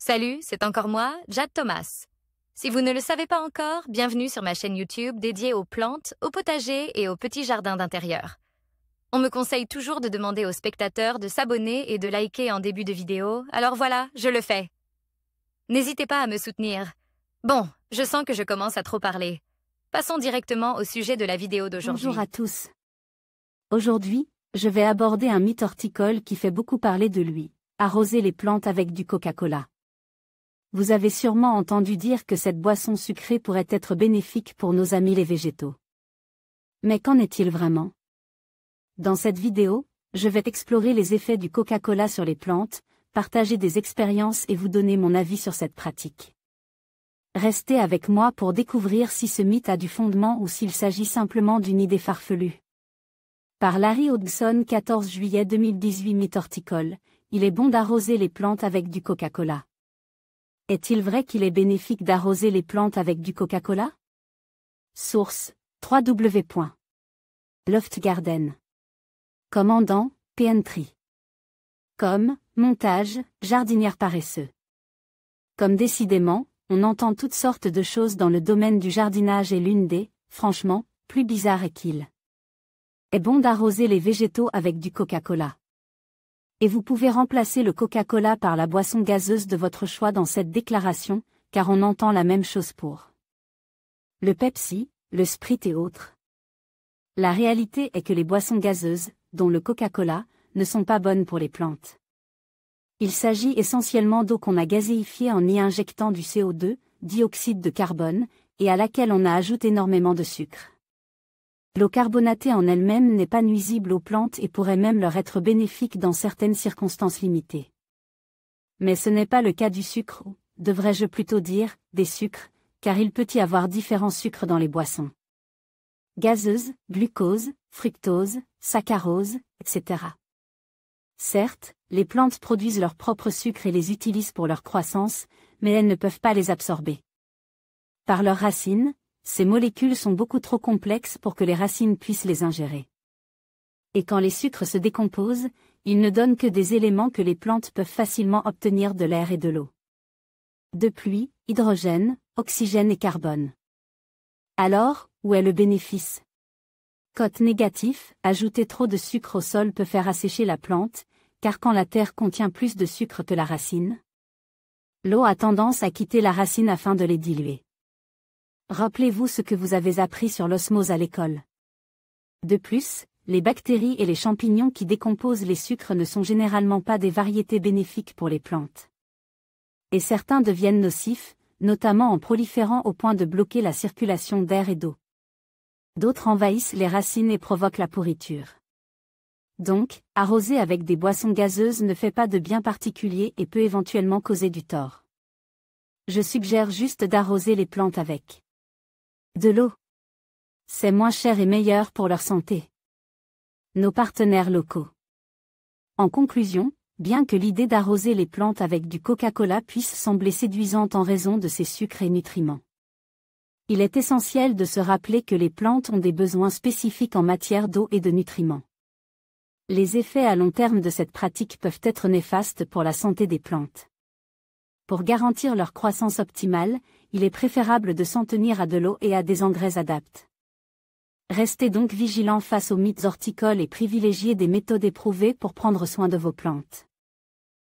Salut, c'est encore moi, Jade Thomas. Si vous ne le savez pas encore, bienvenue sur ma chaîne YouTube dédiée aux plantes, aux potagers et aux petits jardins d'intérieur. On me conseille toujours de demander aux spectateurs de s'abonner et de liker en début de vidéo, alors voilà, je le fais. N'hésitez pas à me soutenir. Bon, je sens que je commence à trop parler. Passons directement au sujet de la vidéo d'aujourd'hui. Bonjour à tous. Aujourd'hui, je vais aborder un mythe horticole qui fait beaucoup parler de lui, arroser les plantes avec du Coca-Cola. Vous avez sûrement entendu dire que cette boisson sucrée pourrait être bénéfique pour nos amis les végétaux. Mais qu'en est-il vraiment? Dans cette vidéo, je vais explorer les effets du Coca-Cola sur les plantes, partager des expériences et vous donner mon avis sur cette pratique. Restez avec moi pour découvrir si ce mythe a du fondement ou s'il s'agit simplement d'une idée farfelue. Par Larry Hodgson, 14 juillet 2018. Mythe horticole, il est bon d'arroser les plantes avec du Coca-Cola. Est-il vrai qu'il est bénéfique d'arroser les plantes avec du Coca-Cola? Source: www.loftgarden. Commandant: PNTree. Montage: jardinière paresseux. Comme décidément, on entend toutes sortes de choses dans le domaine du jardinage et l'une des, franchement, plus bizarres est qu'il est bon d'arroser les végétaux avec du Coca-Cola. Et vous pouvez remplacer le Coca-Cola par la boisson gazeuse de votre choix dans cette déclaration, car on entend la même chose pour le Pepsi, le Sprite et autres. La réalité est que les boissons gazeuses, dont le Coca-Cola, ne sont pas bonnes pour les plantes. Il s'agit essentiellement d'eau qu'on a gazéifiée en y injectant du CO2, dioxyde de carbone, et à laquelle on a ajouté énormément de sucre. L'eau carbonatée en elle-même n'est pas nuisible aux plantes et pourrait même leur être bénéfique dans certaines circonstances limitées. Mais ce n'est pas le cas du sucre ou, devrais-je plutôt dire, des sucres, car il peut y avoir différents sucres dans les boissons gazeuses, glucose, fructose, saccharose, etc. Certes, les plantes produisent leurs propres sucres et les utilisent pour leur croissance, mais elles ne peuvent pas les absorber. Par leurs racines, ces molécules sont beaucoup trop complexes pour que les racines puissent les ingérer. Et quand les sucres se décomposent, ils ne donnent que des éléments que les plantes peuvent facilement obtenir de l'air et de l'eau. De pluie, hydrogène, oxygène et carbone. Alors, où est le bénéfice? Côté négatif, ajouter trop de sucre au sol peut faire assécher la plante, car quand la terre contient plus de sucre que la racine, l'eau a tendance à quitter la racine afin de les diluer. Rappelez-vous ce que vous avez appris sur l'osmose à l'école. De plus, les bactéries et les champignons qui décomposent les sucres ne sont généralement pas des variétés bénéfiques pour les plantes. Et certains deviennent nocifs, notamment en proliférant au point de bloquer la circulation d'air et d'eau. D'autres envahissent les racines et provoquent la pourriture. Donc, arroser avec des boissons gazeuses ne fait pas de bien particulier et peut éventuellement causer du tort. Je suggère juste d'arroser les plantes avec de l'eau. C'est moins cher et meilleur pour leur santé. Nos partenaires locaux. En conclusion, bien que l'idée d'arroser les plantes avec du Coca-Cola puisse sembler séduisante en raison de ses sucres et nutriments, il est essentiel de se rappeler que les plantes ont des besoins spécifiques en matière d'eau et de nutriments. Les effets à long terme de cette pratique peuvent être néfastes pour la santé des plantes. Pour garantir leur croissance optimale, il est préférable de s'en tenir à de l'eau et à des engrais adaptés. Restez donc vigilants face aux mythes horticoles et privilégiez des méthodes éprouvées pour prendre soin de vos plantes.